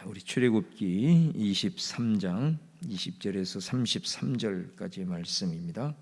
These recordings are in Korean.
우리 출애굽기 23장 20절에서 33절까지의 말씀입니다.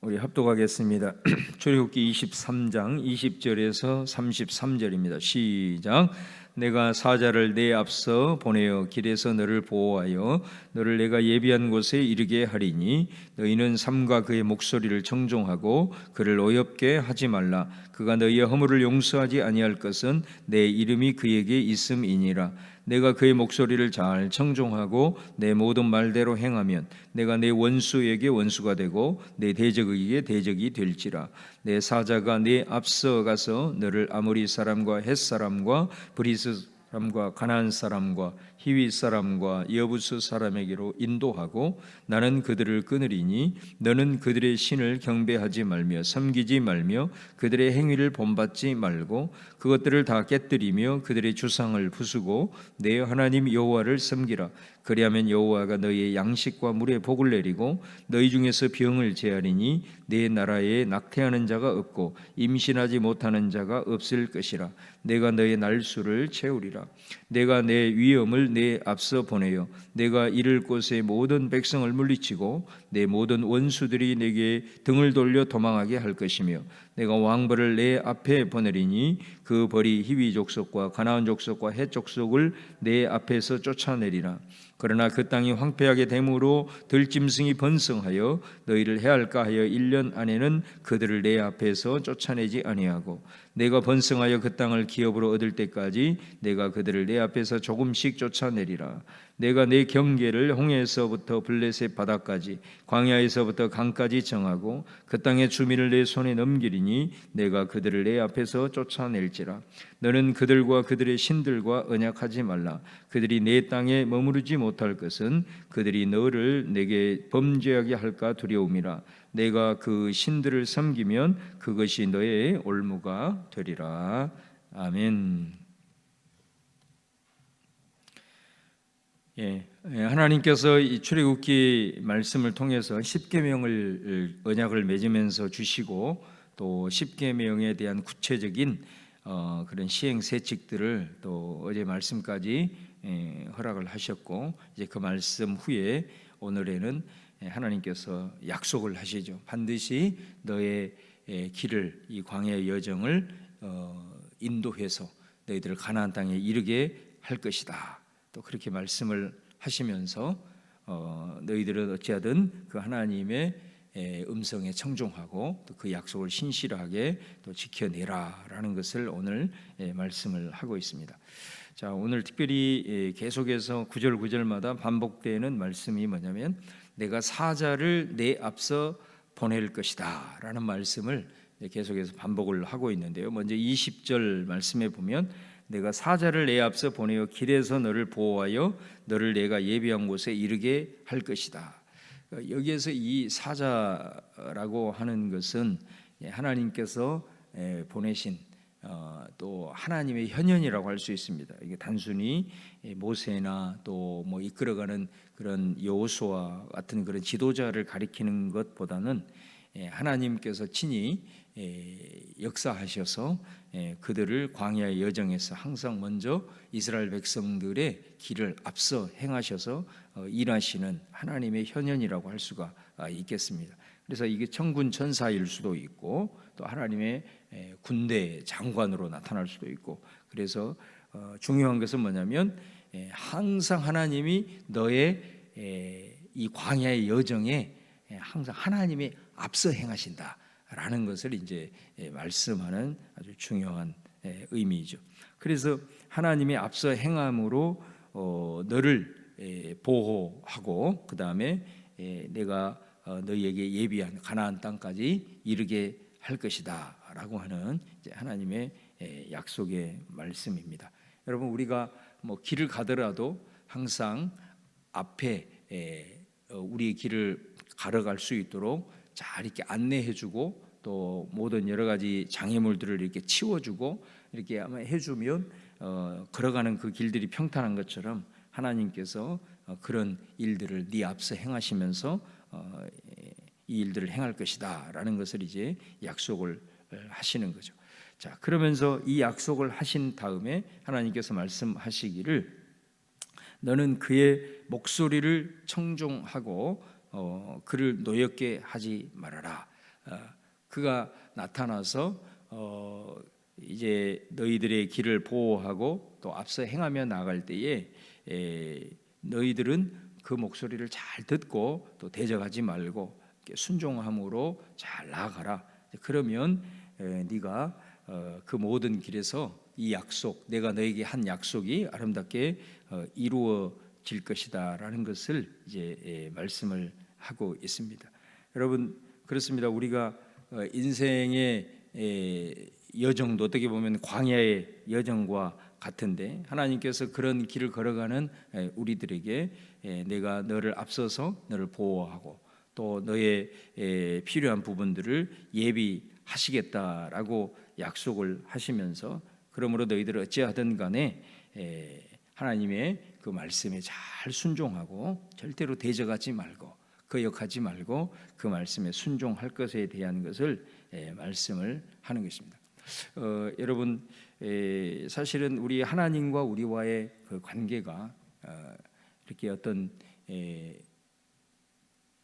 우리 합독하겠습니다. 출애굽기 23장 20절에서 33절입니다. 시작. 내가 사자를 내 앞서 보내어 길에서 너를 보호하여 너를 내가 예비한 곳에 이르게 하리니 너희는 삼가 그의 목소리를 청종하고 그를 어엽게 하지 말라. 그가 너희의 허물을 용서하지 아니할 것은 내 이름이 그에게 있음이니라. 내가 그의 목소리를 잘 청종하고 내 모든 말대로 행하면 내가 내 원수에게 원수가 되고 내 대적에게 대적이 될지라. 내 사자가 네 앞서 가서 너를 아모리 사람과 헷 사람과 브리스 사람과 가나안 사람과 히위 사람과 여부스 사람에게로 인도하고 나는 그들을 끊으리니 너는 그들의 신을 경배하지 말며 섬기지 말며 그들의 행위를 본받지 말고 그것들을 다 깨뜨리며 그들의 주상을 부수고 내 하나님 여호와를 섬기라. 그리하면 여호와가 너희의 양식과 물에 복을 내리고 너희 중에서 병을 제하리니 내 나라에 낙태하는 자가 없고 임신하지 못하는 자가 없을 것이라. 내가 너의 날수를 채우리라. 내가 내 위엄을 내 앞서 보내어 내가 이를 곳의 모든 백성을 물리치고 내 모든 원수들이 내게 등을 돌려 도망하게 할 것이며 내가 왕벌을 내 앞에 보내리니 그 벌이 히위 족속과 가나안 족속과 헷 족속을 내 앞에서 쫓아내리라. 그러나 그 땅이 황폐하게 됨으로 들짐승이 번성하여 너희를 해할까 하여 1년 안에는 그들을 내 앞에서 쫓아내지 아니하고 내가 번성하여 그 땅을 기업으로 얻을 때까지 내가 그들을 내 앞에서 조금씩 쫓아내리라. 내가 내 경계를 홍해에서부터 블레셋 바다까지 광야에서부터 강까지 정하고 그 땅의 주민을 내 손에 넘기리니 내가 그들을 내 앞에서 쫓아낼지라. 너는 그들과 그들의 신들과 언약하지 말라. 그들이 내 땅에 머무르지 못할 것은 그들이 너를 내게 범죄하게 할까 두려움이라. 내가 그 신들을 섬기면 그것이 너의 올무가 되리라. 아멘. 하나님께서 이 출애굽기 말씀을 통해서 십계명을 언약을 맺으면서 주시고 또 십계명에 대한 구체적인 그런 시행세칙들을 또 어제 말씀까지 허락을 하셨고 이제 그 말씀 후에 오늘에는 하나님께서 약속을 하시죠. 반드시 너의 길을 이 광야의 여정을 인도해서 너희들을 가나안 땅에 이르게 할 것이다. 또 그렇게 말씀을 하시면서 너희들은 어찌하든 그 하나님의 음성에 청종하고 또 그 약속을 신실하게 또 지켜내라라는 것을 오늘 말씀을 하고 있습니다. 자, 오늘 특별히 계속해서 구절마다 반복되는 말씀이 뭐냐면 내가 사자를 내 앞서 보낼 것이다 라는 말씀을 계속해서 반복을 하고 있는데요. 먼저 20절 말씀에 보면 내가 사자를 내 앞서 보내어 길에서 너를 보호하여 너를 내가 예비한 곳에 이르게 할 것이다. 여기에서 이 사자라고 하는 것은 하나님께서 보내신 또 하나님의 현현이라고 할 수 있습니다. 이게 단순히 모세나 또 뭐 이끌어가는 그런 여호수아 같은 그런 지도자를 가리키는 것보다는 하나님께서 친히 역사하셔서 그들을 광야의 여정에서 항상 먼저 이스라엘 백성들의 길을 앞서 행하셔서 일하시는 하나님의 현현이라고 할 수가 있겠습니다. 그래서 이게 천군 천사일 수도 있고 또 하나님의 군대 장관으로 나타날 수도 있고 그래서 중요한 것은 뭐냐면 항상 하나님이 너의 이 광야의 여정에 항상 하나님이 앞서 행하신다라는 것을 이제 말씀하는 아주 중요한 의미이죠. 그래서 하나님이 앞서 행함으로 너를 보호하고 그 다음에 내가 너희에게 예비한 가나안 땅까지 이르게 할 것이다 라고 하는 하나님의 약속의 말씀입니다. 여러분 우리가 뭐 길을 가더라도 항상 앞에 우리의 길을 걸어갈 수 있도록 잘 이렇게 안내해주고 또 모든 여러 가지 장애물들을 이렇게 치워주고 이렇게 아마 해주면 걸어가는 그 길들이 평탄한 것처럼 하나님께서 그런 일들을 네 앞서 행하시면서 이 일들을 행할 것이다라는 것을 이제 약속을 하시는 거죠. 자, 그러면서 이 약속을 하신 다음에 하나님께서 말씀하시기를 너는 그의 목소리를 청종하고 그를 노엽게 하지 말아라. 그가 나타나서 이제 너희들의 길을 보호하고 또 앞서 행하며 나아갈 때에 너희들은 그 목소리를 잘 듣고 또 대적하지 말고 순종함으로 잘 나아가라. 그러면 네가 그 모든 길에서 이 약속, 내가 너에게 한 약속이 아름답게 이루어질 것이다라는 것을 이제 말씀을 하고 있습니다. 여러분, 그렇습니다. 우리가 인생의 여정도 어떻게 보면 광야의 여정과 같은데 하나님께서 그런 길을 걸어가는 우리들에게 내가 너를 앞서서 너를 보호하고 또 너의 필요한 부분들을 예비하시겠다라고 약속을 하시면서 그러므로 너희들 어찌하든 간에 하나님의 그 말씀에 잘 순종하고 절대로 대적하지 말고 거역하지 말고 그 말씀에 순종할 것에 대한 것을 말씀을 하는 것입니다. 여러분, 사실은 우리 하나님과 우리와의 그 관계가 이렇게 어떤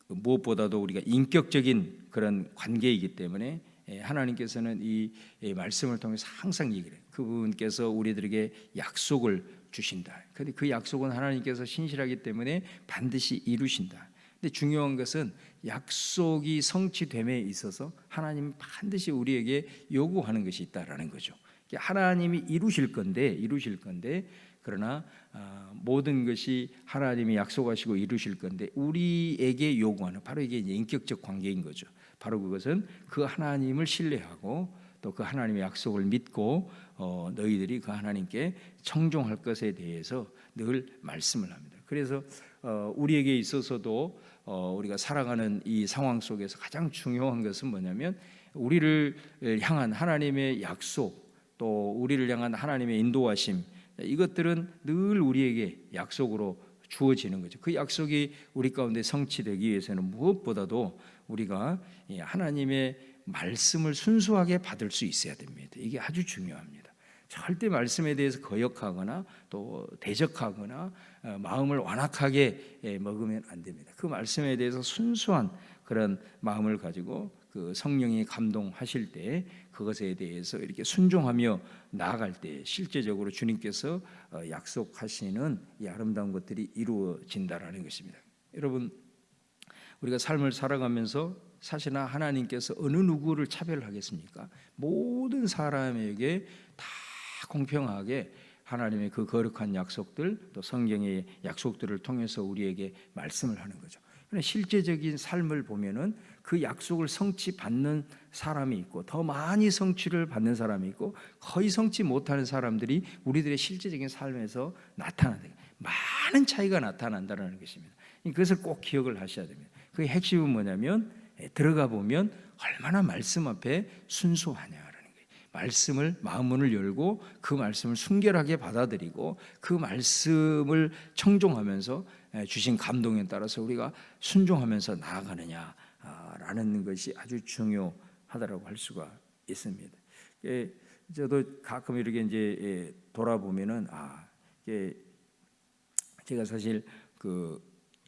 무엇보다도 우리가 인격적인 그런 관계이기 때문에 하나님께서는 이 말씀을 통해서 항상 얘기를 해요. 그분께서 우리들에게 약속을 주신다. 그런데 그 약속은 하나님께서 신실하기 때문에 반드시 이루신다. 근데 중요한 것은 약속이 성취됨에 있어서 하나님은 반드시 우리에게 요구하는 것이 있다라는 거죠. 하나님이 이루실 건데 그러나 모든 것이 하나님이 약속하시고 이루실 건데 우리에게 요구하는 바로 이게 인격적 관계인 거죠. 바로 그것은 그 하나님을 신뢰하고 또 그 하나님의 약속을 믿고 너희들이 그 하나님께 청종할 것에 대해서 늘 말씀을 합니다. 그래서 우리에게 있어서도 우리가 살아가는 이 상황 속에서 가장 중요한 것은 뭐냐면 우리를 향한 하나님의 약속 또 우리를 향한 하나님의 인도하심 이것들은 늘 우리에게 약속으로 주어지는 거죠. 그 약속이 우리 가운데 성취되기 위해서는 무엇보다도 우리가 하나님의 말씀을 순수하게 받을 수 있어야 됩니다. 이게 아주 중요합니다. 절대 말씀에 대해서 거역하거나 또 대적하거나 마음을 완악하게 먹으면 안 됩니다. 그 말씀에 대해서 순수한 그런 마음을 가지고 그 성령이 감동하실 때 그것에 대해서 이렇게 순종하며 나아갈 때 실제적으로 주님께서 약속하시는 이 아름다운 것들이 이루어진다라는 것입니다. 여러분, 우리가 삶을 살아가면서 사실은 하나님께서 어느 누구를 차별하겠습니까? 모든 사람에게 다 공평하게 하나님의 그 거룩한 약속들 또 성경의 약속들을 통해서 우리에게 말씀을 하는 거죠. 그러나 실제적인 삶을 보면은 그 약속을 성취받는 사람이 있고 더 많이 성취를 받는 사람이 있고 거의 성취 못하는 사람들이 우리들의 실제적인 삶에서 나타난다. 많은 차이가 나타난다는 것입니다. 그것을 꼭 기억을 하셔야 됩니다. 그 핵심은 뭐냐면 들어가 보면 얼마나 말씀 앞에 순수하냐라는 거예요. 말씀을 마음문을 열고 그 말씀을 순결하게 받아들이고 그 말씀을 청종하면서 주신 감동에 따라서 우리가 순종하면서 나아가느냐라는 것이 아주 중요하다라고 할 수가 있습니다. 저도 가끔 이렇게 이제 돌아보면은 제가 사실 그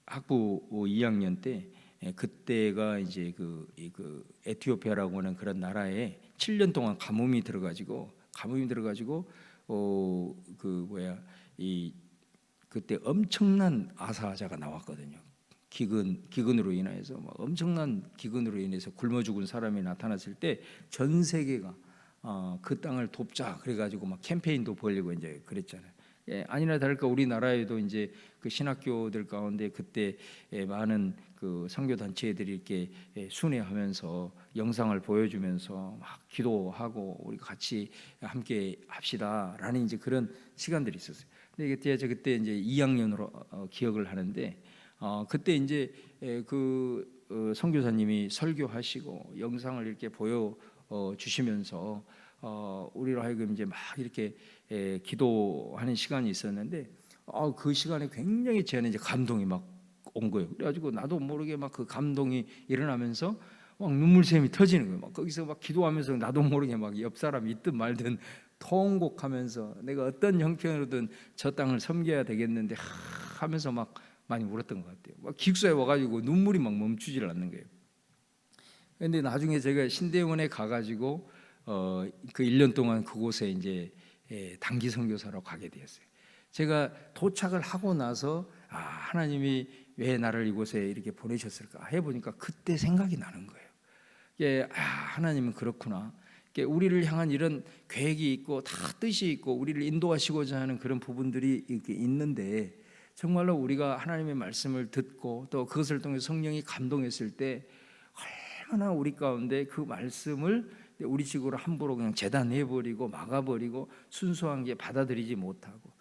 학부 2학년 때 그때가 이제 그 에티오피아라고 하는 그런 나라에 7년 동안 가뭄이 들어가지고 그때 엄청난 아사자가 나왔거든요. 기근으로 인해서 엄청난 기근으로 인해서 굶어 죽은 사람이 나타났을 때 전 세계가 그 땅을 돕자 그래가지고 막 캠페인도 벌리고 이제 그랬잖아요. 아니나 다를까 우리나라에도 이제 그 신학교들 가운데 그때 많은 그 선교 단체들이 이렇게 순회하면서 영상을 보여주면서 막 기도하고 우리 같이 함께 합시다라는 이제 그런 시간들이 있었어요. 근데 그때 이제 2학년으로 기억을 하는데 그때 이제 그 선교사님이 설교하시고 영상을 이렇게 보여 주시면서 우리로 하여금 이제 막 이렇게 기도하는 시간이 있었는데 그 시간에 굉장히 저는 이제 감동이 막 온 거예요. 그래가지고 나도 모르게 막 그 감동이 일어나면서 막 눈물샘이 터지는 거예요. 막 거기서 막 기도하면서 나도 모르게 막 옆 사람이 있든 말든 통곡하면서 내가 어떤 형편으로든 저 땅을 섬겨야 되겠는데 하면서 막 많이 울었던 것 같아요. 막 기숙사에 와가지고 눈물이 막 멈추질 않는 거예요. 그런데 나중에 제가 신대원에 가가지고 그 1년 동안 그곳에 이제 단기 선교사로 가게 되었어요. 제가 도착을 하고 나서 하나님이 왜 나를 이곳에 이렇게 보내셨을까 해보니까 그때 생각이 나는 거예요. 하나님은 그렇구나. 우리를 향한 이런 계획이 있고 다 뜻이 있고 우리를 인도하시고자 하는 그런 부분들이 이렇게 있는데 정말로 우리가 하나님의 말씀을 듣고 또 그것을 통해 성령이 감동했을 때 얼마나 우리 가운데 그 말씀을 우리 식으로 함부로 그냥 재단해버리고 막아버리고 순수한 게 받아들이지 못하고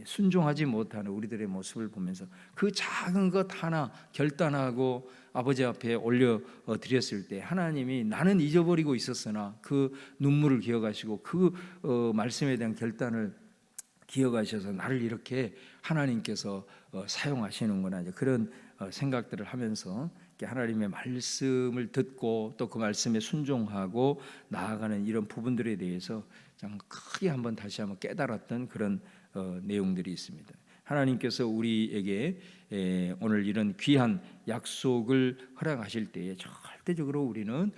순종하지 못하는 우리들의 모습을 보면서 그 작은 것 하나 결단하고 아버지 앞에 올려드렸을 때 하나님이 나는 잊어버리고 있었으나 그 눈물을 기억하시고 그 말씀에 대한 결단을 기억하셔서 나를 이렇게 하나님께서 사용하시는구나, 이제 그런 생각들을 하면서 하나님의 말씀을 듣고 또 그 말씀에 순종하고 나아가는 이런 부분들에 대해서 참 크게 한번 다시 한번 깨달았던 그런 내용들이 있습니다. 하나님께서 우리에게 오늘 이런 귀한 약속을 허락하실 때에 절대적으로 우리는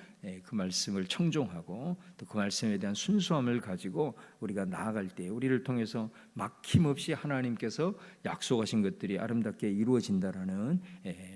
그 말씀을 청종하고 또 그 말씀에 대한 순수함을 가지고 우리가 나아갈 때 우리를 통해서 막힘없이 하나님께서 약속하신 것들이 아름답게 이루어진다라는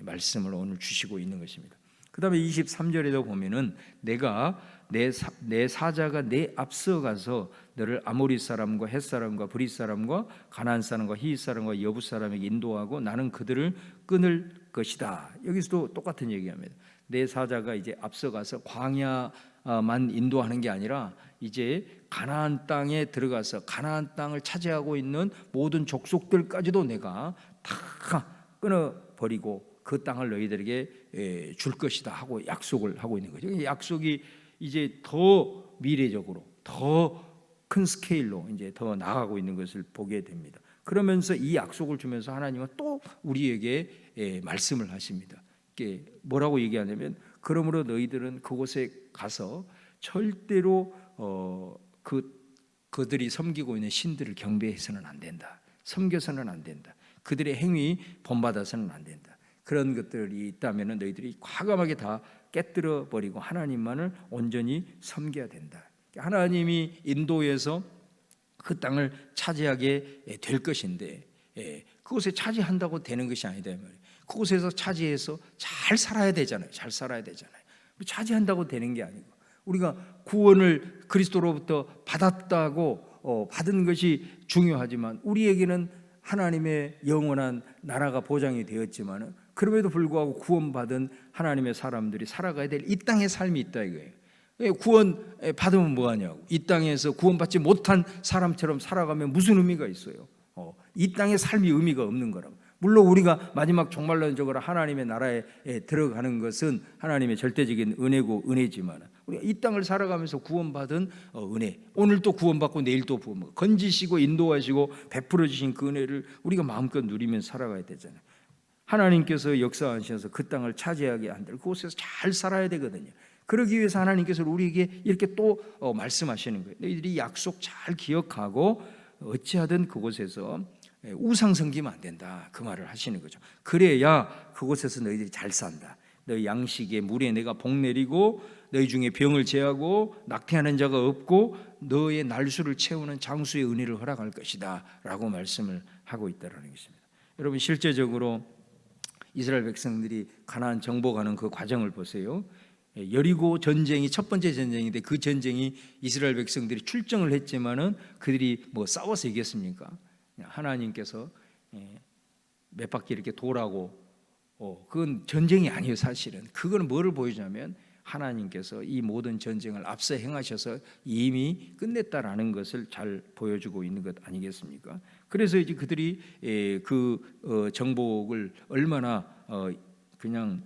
말씀을 오늘 주시고 있는 것입니다. 그 다음에 23절에도 보면은 내가 내 사자가 내 앞서가서 너를 아모리 사람과 헷 사람과 브릿 사람과 가나안 사람과 히윗 사람과 여부 사람에게 인도하고 나는 그들을 끊을 것이다. 여기서도 똑같은 얘기합니다. 내 사자가 이제 앞서가서 광야만 인도하는 게 아니라 이제 가나안 땅에 들어가서 가나안 땅을 차지하고 있는 모든 족속들까지도 내가 다 끊어버리고 그 땅을 너희들에게 줄 것이다 하고 약속을 하고 있는 거죠. 약속이 이제 더 미래적으로 더 큰 스케일로 이제 더 나아가고 있는 것을 보게 됩니다. 그러면서 이 약속을 주면서 하나님은 또 우리에게 말씀을 하십니다. 이게 뭐라고 얘기하냐면 그러므로 너희들은 그곳에 가서 절대로 그들이 섬기고 있는 신들을 경배해서는 안 된다. 섬겨서는 안 된다. 그들의 행위 본받아서는 안 된다. 그런 것들이 있다면 너희들이 과감하게 다 깨뜨려 버리고 하나님만을 온전히 섬겨야 된다. 하나님이 인도해서 그 땅을 차지하게 될 것인데 그곳에 차지한다고 되는 것이 아니다 말이에요. 그곳에서 차지해서 잘 살아야 되잖아요. 잘 살아야 되잖아요. 차지한다고 되는 게 아니고 우리가 구원을 그리스도로부터 받았다고 받은 것이 중요하지만 우리에게는 하나님의 영원한 나라가 보장이 되었지만 그럼에도 불구하고 구원받은 하나님의 사람들이 살아가야 될 이 땅의 삶이 있다 이거예요. 구원 받으면 뭐하냐고. 이 땅에서 구원받지 못한 사람처럼 살아가면 무슨 의미가 있어요? 이 땅의 삶이 의미가 없는 거라고. 물론 우리가 마지막 종말론적으로 하나님의 나라에 들어가는 것은 하나님의 절대적인 은혜고 은혜지만 우리가 이 땅을 살아가면서 구원받은 은혜, 오늘 또 구원받고 내일 또 구원받고 건지시고 인도하시고 베풀어 주신 그 은혜를 우리가 마음껏 누리면서 살아가야 되잖아요. 하나님께서 역사하셔서 그 땅을 차지하게 한들 그곳에서 잘 살아야 되거든요. 그러기 위해서 하나님께서 우리에게 이렇게 또 말씀하시는 거예요. 너희들이 약속 잘 기억하고 어찌하든 그곳에서 우상 섬기면 안 된다, 그 말을 하시는 거죠. 그래야 그곳에서 너희들이 잘 산다. 너희 양식에 물에 내가 복 내리고 너희 중에 병을 제하고 낙태하는 자가 없고 너의 날수를 채우는 장수의 은혜를 허락할 것이다 라고 말씀을 하고 있다는 것입니다. 여러분 실제적으로 이스라엘 백성들이 가나안 정복하는 그 과정을 보세요. 여리고 전쟁이 첫 번째 전쟁인데 그 전쟁이 이스라엘 백성들이 출정을 했지만은 그들이 뭐 싸워서 이겼습니까? 하나님께서 몇 바퀴 이렇게 도라고 그건 전쟁이 아니에요. 사실은 그거는 뭐를 보여주냐면 하나님께서 이 모든 전쟁을 앞서 행하셔서 이미 끝냈다라는 것을 잘 보여주고 있는 것 아니겠습니까? 그래서 이제 그들이 그 정복을 얼마나 그냥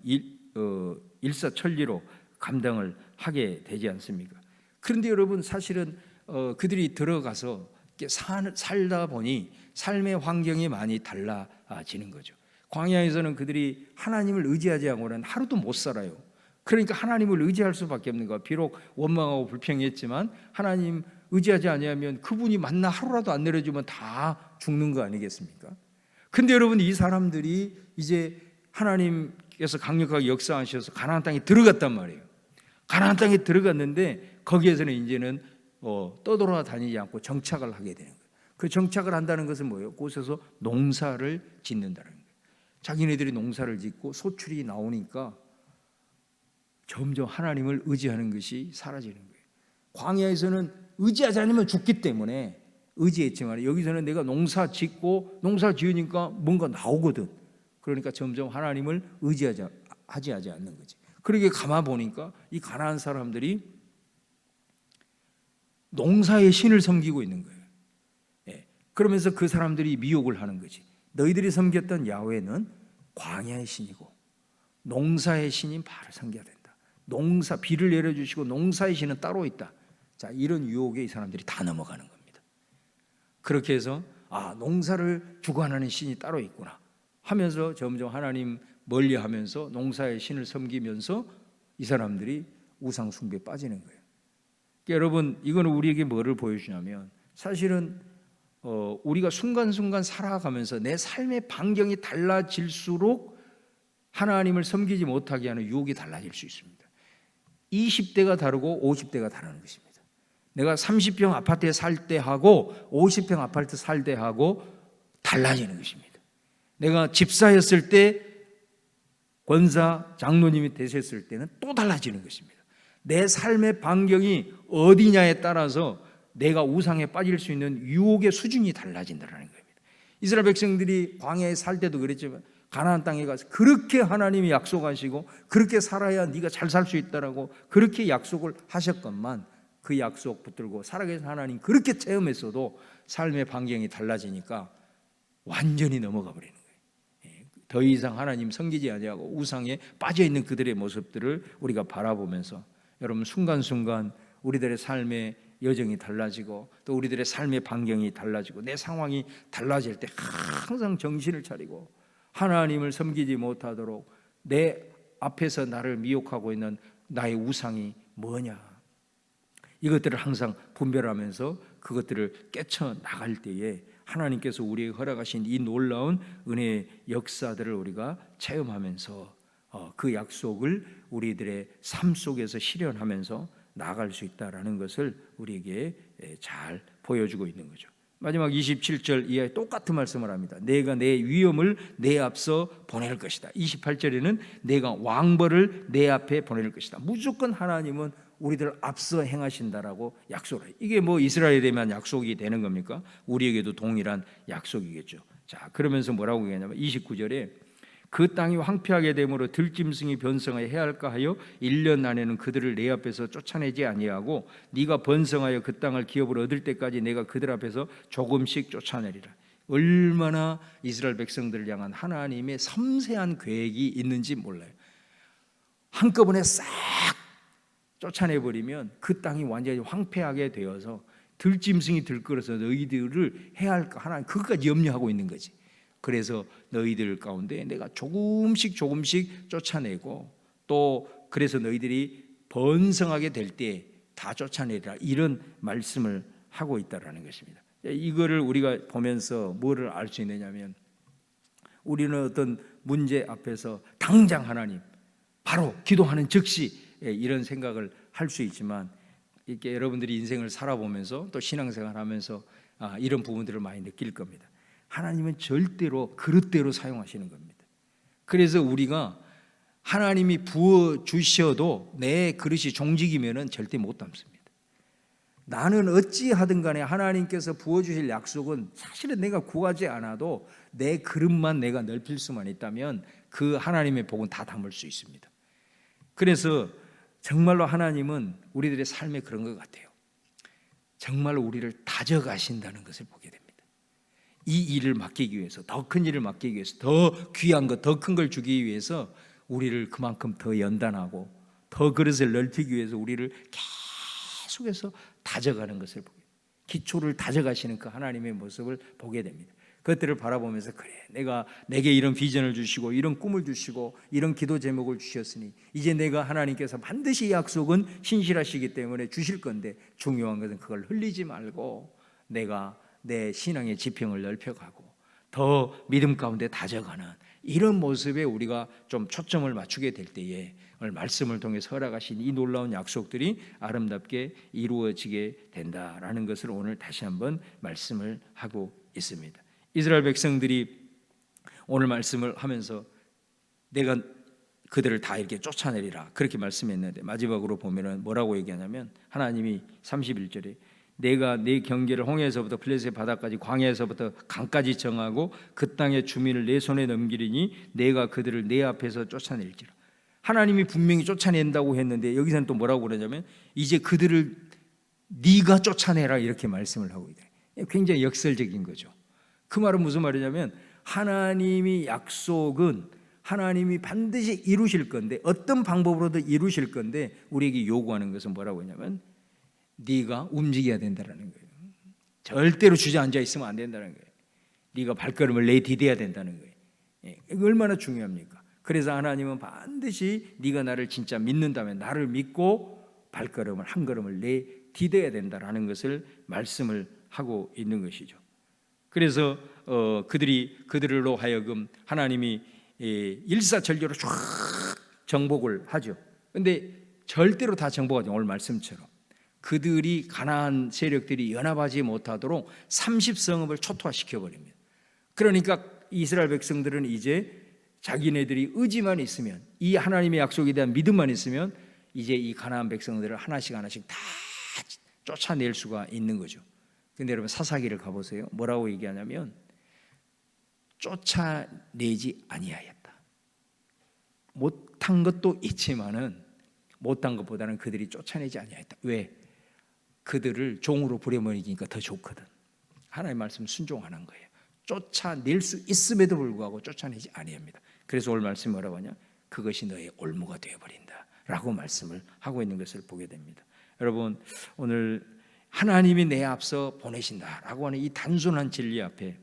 일사천리로 감당을 하게 되지 않습니까? 그런데 여러분 사실은 그들이 들어가서 살다 보니 삶의 환경이 많이 달라지는 거죠. 광야에서는 그들이 하나님을 의지하지 않고는 하루도 못 살아요. 그러니까 하나님을 의지할 수밖에 없는 거야. 비록 원망하고 불평했지만 하나님 의지하지 않으면 그분이 만나 하루라도 안 내려주면 다 죽는 거 아니겠습니까? 근데 여러분, 이 사람들이 이제 하나님께서 강력하게 역사하셔서 가나안 땅에 들어갔단 말이에요. 가나안 땅에 들어갔는데 거기에서는 이제는 떠돌아다니지 않고 정착을 하게 되는 거예요. 그 정착을 한다는 것은 뭐예요? 그곳에서 농사를 짓는다는 거예요. 자기네들이 농사를 짓고 소출이 나오니까 점점 하나님을 의지하는 것이 사라지는 거예요. 광야에서는 의지하지 않으면 죽기 때문에 의지했지만 여기서는 내가 농사 짓고 농사 지으니까 뭔가 나오거든. 그러니까 점점 하나님을 의지하지 않는 거지. 그러게 가만 보니까 이 가나안 사람들이 농사의 신을 섬기고 있는 거예요. 그러면서 그 사람들이 미혹을 하는 거지. 너희들이 섬겼던 야훼는 광야의 신이고 농사의 신인 바알 섬겨야 된다. 농사 비를 내려주시고 농사의 신은 따로 있다. 자, 이런 유혹에 이 사람들이 다 넘어가는 겁니다. 그렇게 해서 농사를 주관하는 신이 따로 있구나 하면서 점점 하나님 멀리하면서 농사의 신을 섬기면서 이 사람들이 우상 숭배에 빠지는 거예요. 그러니까 여러분, 이거는 우리에게 뭐를 보여주냐면 사실은 우리가 순간순간 살아가면서 내 삶의 반경이 달라질수록 하나님을 섬기지 못하게 하는 유혹이 달라질 수 있습니다. 20대가 다르고 50대가 다르는 것입니다. 내가 30평 아파트에 살 때하고 50평 아파트 살 때하고 달라지는 것입니다. 내가 집사였을 때 권사 장로님이 되셨을 때는 또 달라지는 것입니다. 내 삶의 반경이 어디냐에 따라서 내가 우상에 빠질 수 있는 유혹의 수준이 달라진다는 겁니다. 이스라엘 백성들이 광야에 살 때도 그랬지만 가나안 땅에 가서 그렇게 하나님이 약속하시고 그렇게 살아야 네가 잘 살 수 있다라고 그렇게 약속을 하셨건만 그 약속 붙들고 살아계신 하나님 그렇게 체험했어도 삶의 반경이 달라지니까 완전히 넘어가 버리는 거예요. 더 이상 하나님 섬기지 아니하고 우상에 빠져있는 그들의 모습들을 우리가 바라보면서 여러분, 순간순간 우리들의 삶의 여정이 달라지고 또 우리들의 삶의 반경이 달라지고 내 상황이 달라질 때 항상 정신을 차리고 하나님을 섬기지 못하도록 내 앞에서 나를 미혹하고 있는 나의 우상이 뭐냐, 이것들을 항상 분별하면서 그것들을 깨쳐나갈 때에 하나님께서 우리에게 허락하신 이 놀라운 은혜의 역사들을 우리가 체험하면서 그 약속을 우리들의 삶 속에서 실현하면서 나아갈 수 있다는 것을 우리에게 잘 보여주고 있는 거죠. 마지막 27절 이하에 똑같은 말씀을 합니다. 내가 내 위엄을 내 앞서 보낼 것이다. 28절에는 내가 왕벌을 내 앞에 보낼 것이다. 무조건 하나님은 우리들 앞서 행하신다라고 약속을 해요. 이게 뭐 이스라엘에만 약속이 되는 겁니까? 우리에게도 동일한 약속이겠죠. 자, 그러면서 뭐라고 얘기하냐면 29절에 그 땅이 황폐하게 되므로 들짐승이 번성하여 해할까 하여 1년 안에는 그들을 내 앞에서 쫓아내지 아니하고 네가 번성하여 그 땅을 기업으로 얻을 때까지 내가 그들 앞에서 조금씩 쫓아내리라. 얼마나 이스라엘 백성들을 향한 하나님의 섬세한 계획이 있는지 몰라요. 한꺼번에 싹 쫓아내버리면 그 땅이 완전히 황폐하게 되어서 들짐승이 들끓어서 너희들을 해할까 하나님 그것까지 염려하고 있는 거지. 그래서 너희들 가운데 내가 조금씩 쫓아내고 또 그래서 너희들이 번성하게 될 때 다 쫓아내리라, 이런 말씀을 하고 있다라는 것입니다. 이거를 우리가 보면서 뭐를 알 수 있느냐면 우리는 어떤 문제 앞에서 당장 하나님 바로 기도하는 즉시 이런 생각을 할 수 있지만 이렇게 여러분들이 인생을 살아보면서 또 신앙생활하면서 이런 부분들을 많이 느낄 겁니다. 하나님은 절대로 그릇대로 사용하시는 겁니다. 그래서 우리가 하나님이 부어주셔도 내 그릇이 종직이면 절대 못 담습니다. 나는 어찌하든 간에 하나님께서 부어주실 약속은 사실은 내가 구하지 않아도 내 그릇만 내가 넓힐 수만 있다면 그 하나님의 복은 다 담을 수 있습니다. 그래서 정말로 하나님은 우리들의 삶에 그런 것 같아요. 정말로 우리를 다져가신다는 것을 보게 됩니다. 이 일을 맡기기 위해서, 더 큰 일을 맡기기 위해서, 더 귀한 것, 더 큰 걸 주기 위해서 우리를 그만큼 더 연단하고 더 그릇을 넓히기 위해서 우리를 계속해서 다져가는 것을 보게 됩니다. 기초를 다져가시는 그 하나님의 모습을 보게 됩니다. 그것들을 바라보면서 그래, 내게 이런 비전을 주시고 이런 꿈을 주시고 이런 기도 제목을 주셨으니 이제 내가 하나님께서 반드시 이 약속은 신실하시기 때문에 주실 건데 중요한 것은 그걸 흘리지 말고 내가 내 신앙의 지평을 넓혀가고 더 믿음 가운데 다져가는 이런 모습에 우리가 좀 초점을 맞추게 될 때에 오늘 말씀을 통해서 허락하신 이 놀라운 약속들이 아름답게 이루어지게 된다라는 것을 오늘 다시 한번 말씀을 하고 있습니다. 이스라엘 백성들이 오늘 말씀을 하면서 내가 그들을 다 이렇게 쫓아내리라 그렇게 말씀했는데 마지막으로 보면은 뭐라고 얘기하냐면 하나님이 31절에 내가 내 경계를 홍해에서부터 블레셋 바다까지 광야에서부터 강까지 정하고 그 땅의 주민을 내 손에 넘기리니 내가 그들을 내 앞에서 쫓아낼지라. 하나님이 분명히 쫓아낸다고 했는데 여기서는 또 뭐라고 그러냐면 이제 그들을 네가 쫓아내라 이렇게 말씀을 하고 있어요. 굉장히 역설적인 거죠. 그 말은 무슨 말이냐면 하나님이 약속은 하나님이 반드시 이루실 건데 어떤 방법으로도 이루실 건데 우리에게 요구하는 것은 뭐라고 하냐면 네가 움직여야 된다는 거예요. 절대로 주저앉아 있으면 안 된다는 거예요. 네가 발걸음을 내디뎌야 된다는 거예요. 이거 얼마나 중요합니까? 그래서 하나님은 반드시 네가 나를 진짜 믿는다면 나를 믿고 발걸음을 한 걸음을 내디뎌야 된다라는 것을 말씀을 하고 있는 것이죠. 그래서 그들로 하여금 하나님이 일사천리로 쫙 정복을 하죠. 근데 절대로 다 정복하지 오늘 말씀처럼 그들이 가나안 세력들이 연합하지 못하도록 30성읍을 초토화시켜 버립니다. 그러니까 이스라엘 백성들은 이제 자기네들이 의지만 있으면 이 하나님의 약속에 대한 믿음만 있으면 이제 이 가나안 백성들을 하나씩 다 쫓아낼 수가 있는 거죠. 근데 여러분 사사기를 가보세요. 뭐라고 얘기하냐면 쫓아내지 아니하였다. 못한 것도 있지만은 못한 것보다는 그들이 쫓아내지 아니하였다. 왜? 그들을 종으로 부려버리니까 더 좋거든. 하나님의 말씀 순종하는 거예요. 쫓아낼 수 있음에도 불구하고 쫓아내지 아니합니다. 그래서 오늘 말씀이 뭐라고 하냐? 그것이 너의 올무가 되어버린다 라고 말씀을 하고 있는 것을 보게 됩니다. 여러분 오늘 하나님이 내 앞서 보내신다라고 하는 이 단순한 진리 앞에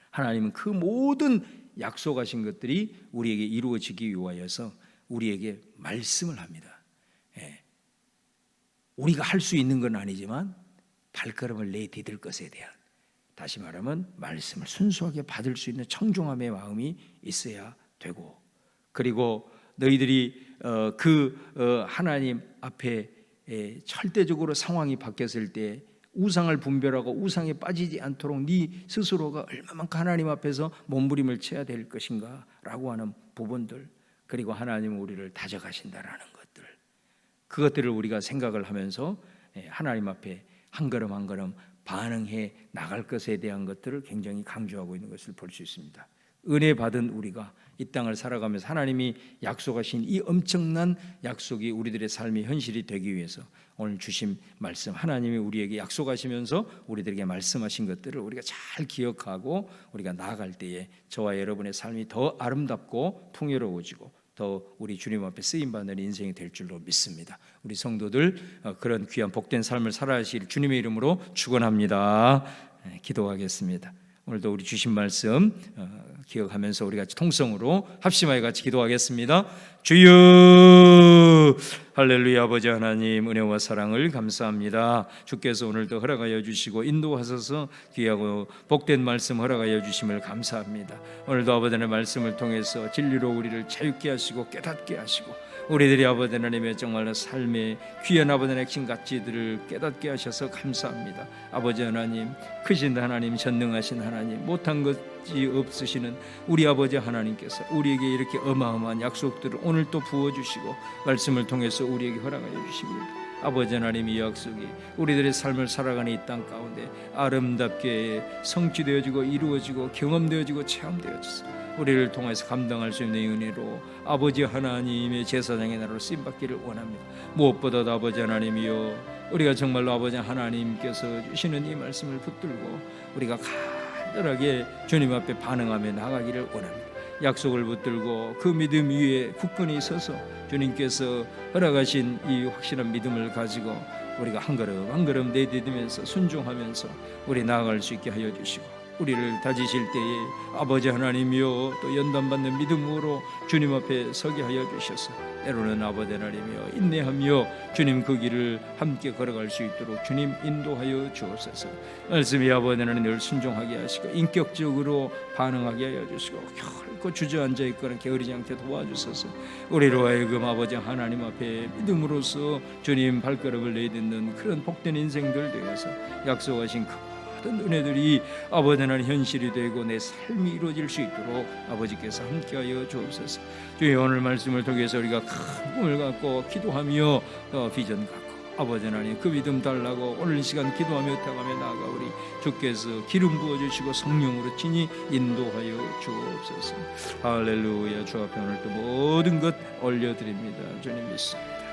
하나님은 그 모든 약속하신 것들이 우리에게 이루어지기 위하여서 우리에게 말씀을 합니다. 우리가 할 수 있는 건 아니지만 발걸음을 내디딜 것에 대한 다시 말하면 말씀을 순수하게 받을 수 있는 청중함의 마음이 있어야 되고 그리고 너희들이 하나님 앞에 절대적으로 상황이 바뀌었을 때 우상을 분별하고 우상에 빠지지 않도록 네 스스로가 얼마만큼 하나님 앞에서 몸부림을 쳐야 될 것인가 라고 하는 부분들 그리고 하나님은 우리를 다져가신다라는 것들 그것들을 우리가 생각을 하면서 하나님 앞에 한 걸음 한 걸음 반응해 나갈 것에 대한 것들을 굉장히 강조하고 있는 것을 볼 수 있습니다. 은혜 받은 우리가 이 땅을 살아가면서 하나님이 약속하신 이 엄청난 약속이 우리들의 삶의 현실이 되기 위해서 오늘 주신 말씀 하나님이 우리에게 약속하시면서 우리들에게 말씀하신 것들을 우리가 잘 기억하고 우리가 나아갈 때에 저와 여러분의 삶이 더 아름답고 풍요로워지고 더 우리 주님 앞에 쓰임받는 인생이 될 줄로 믿습니다. 우리 성도들 그런 귀한 복된 삶을 살아가실 주님의 이름으로 축원합니다. 기도하겠습니다. 오늘도 우리 주신 말씀 기억하면서 우리 같이 통성으로 합심하여 같이 기도하겠습니다. 주여 할렐루야. 아버지 하나님 은혜와 사랑을 감사합니다. 주께서 오늘도 허락하여 주시고 인도하셔서 귀하고 복된 말씀 허락하여 주심을 감사합니다. 오늘도 아버지의 말씀을 통해서 진리로 우리를 자유케 하시고 깨닫게 하시고 우리들이 아버지 하나님의 정말로 삶의 귀한 아버지의 핵심 가치들을 깨닫게 하셔서 감사합니다. 아버지 하나님 크신 하나님 전능하신 하나님 못한 것이 없으시는 우리 아버지 하나님께서 우리에게 이렇게 어마어마한 약속들을 오늘 또 부어주시고 말씀을 통해서 우리에게 허락하여 주십니다. 아버지 하나님 이 약속이 우리들의 삶을 살아가는 이 땅 가운데 아름답게 성취되어지고 이루어지고 경험되어지고 체험되어져서 우리를 통해서 감당할 수 있는 은혜로 아버지 하나님의 제사장의 나라로 쓰임받기를 원합니다. 무엇보다도 아버지 하나님이여 우리가 정말로 아버지 하나님께서 주시는 이 말씀을 붙들고 우리가 간절하게 주님 앞에 반응하며 나가기를 원합니다. 약속을 붙들고 그 믿음 위에 굳건히 서서 주님께서 허락하신 이 확실한 믿음을 가지고 우리가 한 걸음 한 걸음 내디디면서 순종하면서 우리 나아갈 수 있게 하여 주시고 우리를 다지실 때에 아버지 하나님이여 또 연단받는 믿음으로 주님 앞에 서게 하여 주셔서 때로는 아버지 하나님이여 인내하며 주님 그 길을 함께 걸어갈 수 있도록 주님 인도하여 주옵소서. 말씀이 아버지 하나님 늘 순종하게 하시고 인격적으로 반응하게 하여 주시고 결코 주저앉아 있거나 게으르지 않게 도와주소서. 우리로 하여금 아버지 하나님 앞에 믿음으로써 주님 발걸음을 내딛는 그런 복된 인생들 되어서 약속하신 모든 은혜들이 아버지 하나님 현실이 되고 내 삶이 이루어질 수 있도록 아버지께서 함께하여 주옵소서. 주의 오늘 말씀을 통해서 우리가 큰 꿈을 갖고 기도하며 비전 갖고 아버지 하나님 그 믿음 달라고 오늘 이 시간 기도하며 의탁하며 나아가오리. 주께서 기름 부어주시고 성령으로 친히 인도하여 주옵소서. 할렐루야. 주 앞에 오늘 또 모든 것 올려드립니다. 주님 믿습니다.